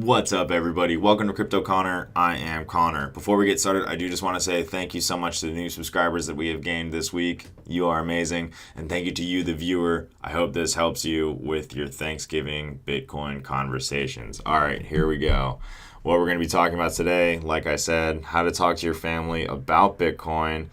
What's up, everybody? Welcome to Crypto Connor. I am Connor. Before we get started, I do just want to say thank you so much to the new subscribers that we have gained this week. You are amazing. And thank you to you, the viewer. I hope this helps you with your Thanksgiving Bitcoin conversations. All right, here we go. What we're going to be talking about today, like I said, how to talk to your family about Bitcoin.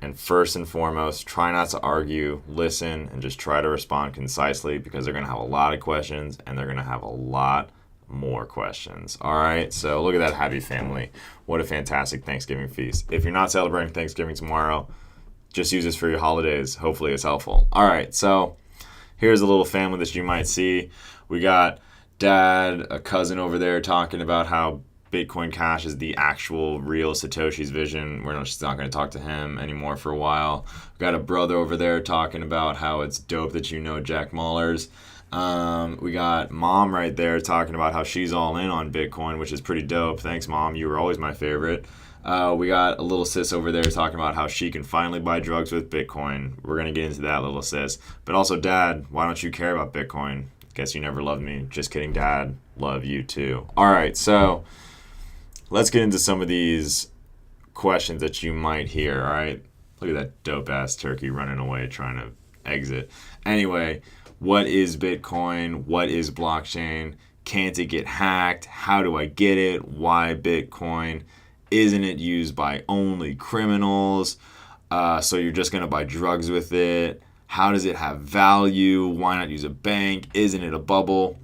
And first and foremost, try not to argue, listen, and just try to respond concisely because they're going to have a lot of questions and they're going to have a lot more questions. All right, so look at that happy family. What a fantastic Thanksgiving feast. If you're not celebrating Thanksgiving tomorrow, just use this for your holidays. Hopefully it's helpful. All right, so here's a little family that you might see. We got dad, a cousin over there talking about how Bitcoin Cash is the actual real Satoshi's vision. We're just not going to talk to him anymore for a while. We got a brother over there talking about how it's dope that you know Jack Mallers. We got mom right there talking about how she's all in on Bitcoin, which is pretty dope. Thanks, mom. You were always my favorite. We got a little sis over there talking about how she can finally buy drugs with Bitcoin. We're going to get into that, little sis. But also, dad, why don't you care about Bitcoin? Guess you never loved me. Just kidding, dad. Love you too. All right, so let's get into some of these questions that you might hear, all right? Look at that dope-ass turkey running away trying to exit. Anyway, what is Bitcoin? What is blockchain? Can't it get hacked? How do I get it? Why Bitcoin? Isn't it used by only criminals? So you're just going to buy drugs with it? How does it have value? Why not use a bank? Isn't it a bubble?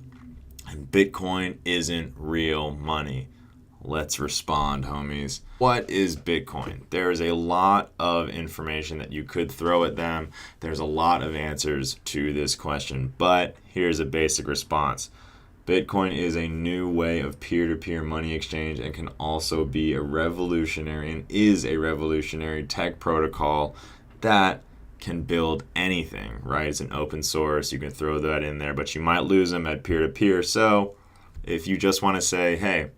And Bitcoin isn't real money. Let's respond, homies. What is Bitcoin? There is a lot of information that you could throw at them. There's a lot of answers to this question, but here's a basic response. Bitcoin is a new way of peer-to-peer money exchange and can also be a revolutionary and is a revolutionary tech protocol that can build anything, right? It's an open source. You can throw that in there, but you might lose them at peer-to-peer. So if you just want to say, hey,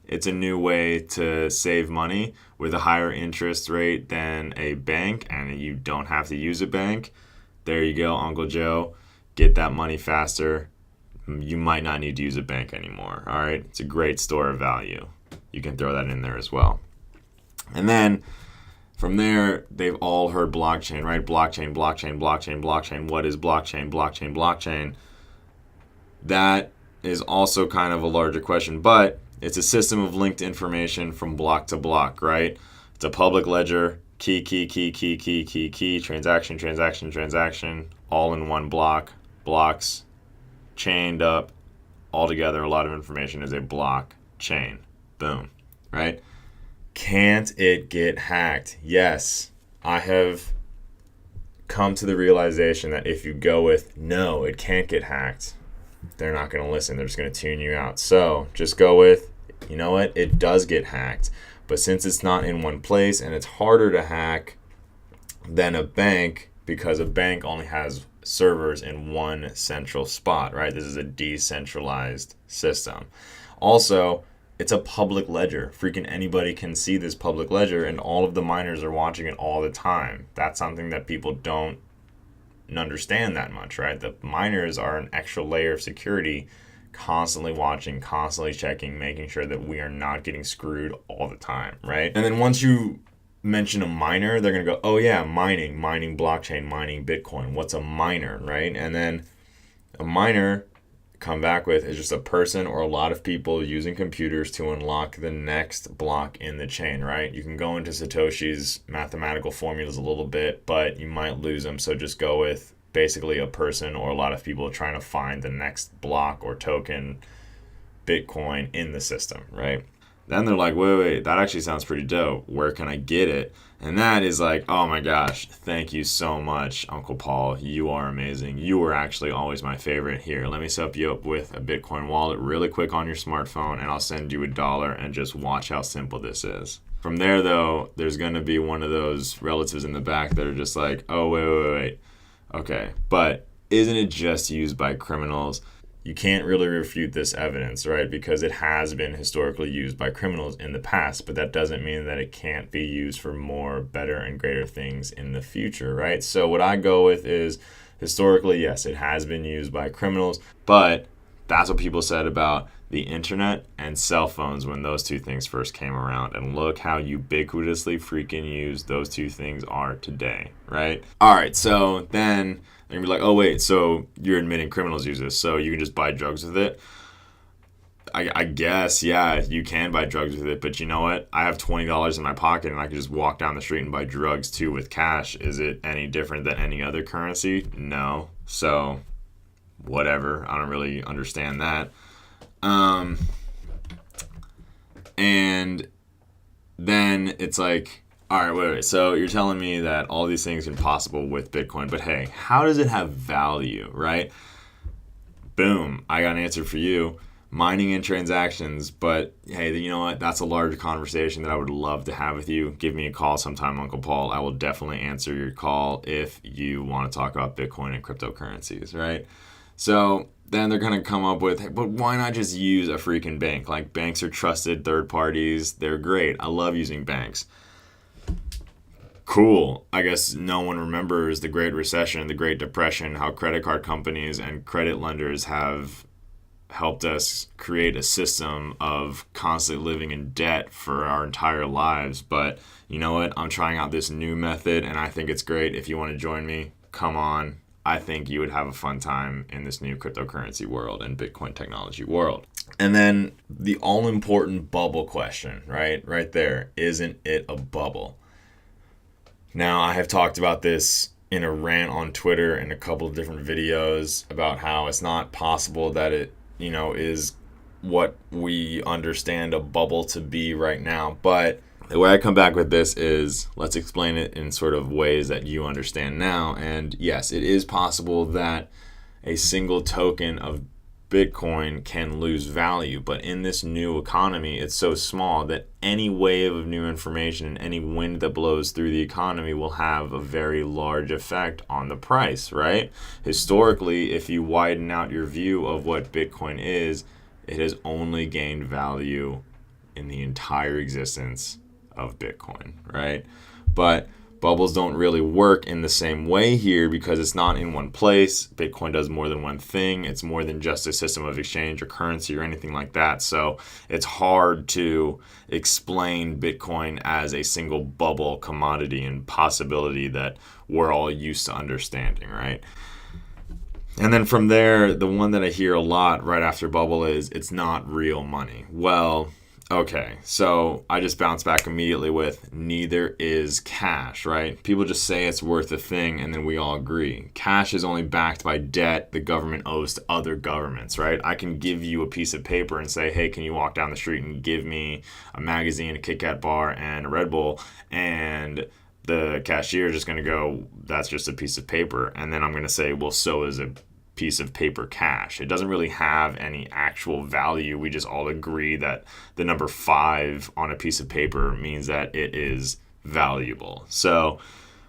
it's a new way to save money with a higher interest rate than a bank, and you don't have to use a bank. There you go, Uncle Joe. Get that money faster. You might not need to use a bank anymore, all right? It's a great store of value. You can throw that in there as well. And then from there, they've all heard blockchain, right? Blockchain, blockchain, blockchain, blockchain. What is blockchain, blockchain, blockchain? That is also kind of a larger question, but it's a system of linked information from block to block, right? It's a public ledger, key, transaction, transaction, transaction, all in one block, blocks chained up all together. A lot of information is a block chain. Boom, right? Can't it get hacked? Yes, I have come to the realization that if you go with no, it can't get hacked, they're not going to listen. They're just going to tune you out. So just go with, you know what? It does get hacked. But since it's not in one place and it's harder to hack than a bank, because a bank only has servers in one central spot, right? This is a decentralized system. Also, it's a public ledger. Freaking anybody can see this public ledger, and all of the miners are watching it all the time. That's something that people don't understand that much, right? The miners are an extra layer of security, constantly watching, constantly checking, making sure that we are not getting screwed all the time, right? And then once you mention a miner, they're going to go, oh yeah, mining blockchain, mining Bitcoin. What's a miner, right? And then a miner, come back with, is just a person or a lot of people using computers to unlock the next block in the chain, right? You can go into Satoshi's mathematical formulas a little bit, but you might lose them. So just go with basically a person or a lot of people trying to find the next block or token Bitcoin in the system, right? Then they're like, wait, that actually sounds pretty dope. Where can I get it? And that is like, oh my gosh, thank you so much, Uncle Paul. You are amazing. You were actually always my favorite. Here, let me set you up with a Bitcoin wallet really quick on your smartphone, and I'll send you $1 and just watch how simple this is. From there, though, there's going to be one of those relatives in the back that are just like, oh, wait. Okay, but isn't it just used by criminals? You can't really refute this evidence, right? Because it has been historically used by criminals in the past, but that doesn't mean that it can't be used for more, better, and greater things in the future, right? So what I go with is, historically, yes, it has been used by criminals, but That's what people said about the internet and cell phones when those two things first came around. And look how ubiquitously freaking used those two things are today, right? All right, so then they're gonna be like, oh wait, so you're admitting criminals use this, so you can just buy drugs with it? I guess, yeah, you can buy drugs with it, but you know what? I have $20 in my pocket and I can just walk down the street and buy drugs too with cash. Is it any different than any other currency? No. So, whatever. I don't really understand that. And then it's like, all right, wait. So you're telling me that all these things are possible with Bitcoin, but hey, how does it have value, right? Boom. I got an answer for you. Mining and transactions, but hey, you know what? That's a larger conversation that I would love to have with you. Give me a call sometime, Uncle Paul. I will definitely answer your call if you want to talk about Bitcoin and cryptocurrencies, right? So then they're going to come up with, hey, but why not just use a freaking bank? Like, banks are trusted third parties. They're great. I love using banks. Cool. I guess no one remembers the Great Recession, the Great Depression, how credit card companies and credit lenders have helped us create a system of constantly living in debt for our entire lives. But you know what? I'm trying out this new method and I think it's great. If you want to join me, come on. I think you would have a fun time in this new cryptocurrency world and Bitcoin technology world. And then the all-important bubble question, right? Right there. Isn't it a bubble? Now, I have talked about this in a rant on Twitter and a couple of different videos about how it's not possible that it is what we understand a bubble to be right now. But the way I come back with this is, let's explain it in sort of ways that you understand now. And yes, it is possible that a single token of Bitcoin can lose value, but in this new economy, it's so small that any wave of new information and any wind that blows through the economy will have a very large effect on the price, right? Historically, if you widen out your view of what Bitcoin is, it has only gained value in the entire existence of Bitcoin, right? But bubbles don't really work in the same way here because it's not in one place. Bitcoin does more than one thing. It's more than just a system of exchange or currency or anything like that. So it's hard to explain Bitcoin as a single bubble commodity and possibility that we're all used to understanding, right? And then from there, the one that I hear a lot right after bubble is it's not real money. Well, okay, so I just bounce back immediately with neither is cash, right? People just say it's worth a thing and then we all agree. Cash is only backed by debt the government owes to other governments, right? I can give you a piece of paper and say, hey, can you walk down the street and give me a magazine, a Kit Kat bar, and a Red Bull? And the cashier is just going to go, that's just a piece of paper. And then I'm going to say, well, so is a piece of paper cash. It doesn't really have any actual value. We just all agree that the number 5 on a piece of paper means that it is valuable. So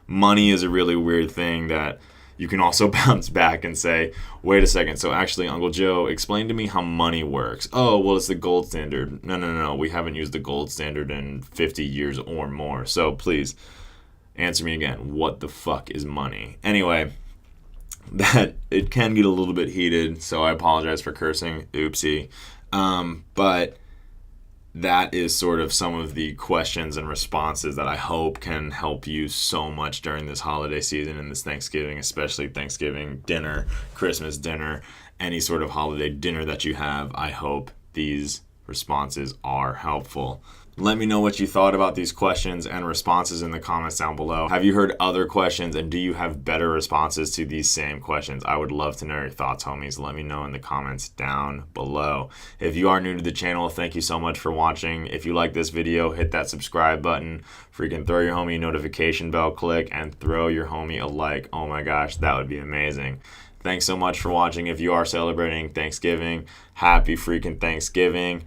money is a really weird thing that you can also bounce back and say, wait a second, so actually, Uncle Joe, explain to me how money works. Oh, well, it's the gold standard. No. We haven't used the gold standard in 50 years or more. So please answer me again. What the fuck is money? Anyway, that it can get a little bit heated, so I apologize for cursing. Oopsie. But that is sort of some of the questions and responses that I hope can help you so much during this holiday season and this Thanksgiving, especially Thanksgiving dinner, Christmas dinner, any sort of holiday dinner that you have. I hope these responses are helpful. Let me know what you thought about these questions and responses in the comments down below. Have you heard other questions and do you have better responses to these same questions? I would love to know your thoughts, homies. Let me know in the comments down below. If you are new to the channel, thank you so much for watching. If you like this video, hit that subscribe button. Freaking throw your homie a notification bell click and throw your homie a like. Oh my gosh, that would be amazing. Thanks so much for watching. If you are celebrating Thanksgiving, happy freaking Thanksgiving.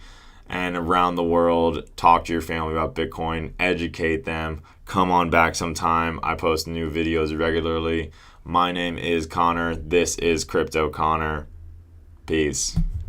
And around the world, talk to your family about Bitcoin, educate them, come on back sometime. I post new videos regularly. My name is Connor. This is Crypto Connor. Peace.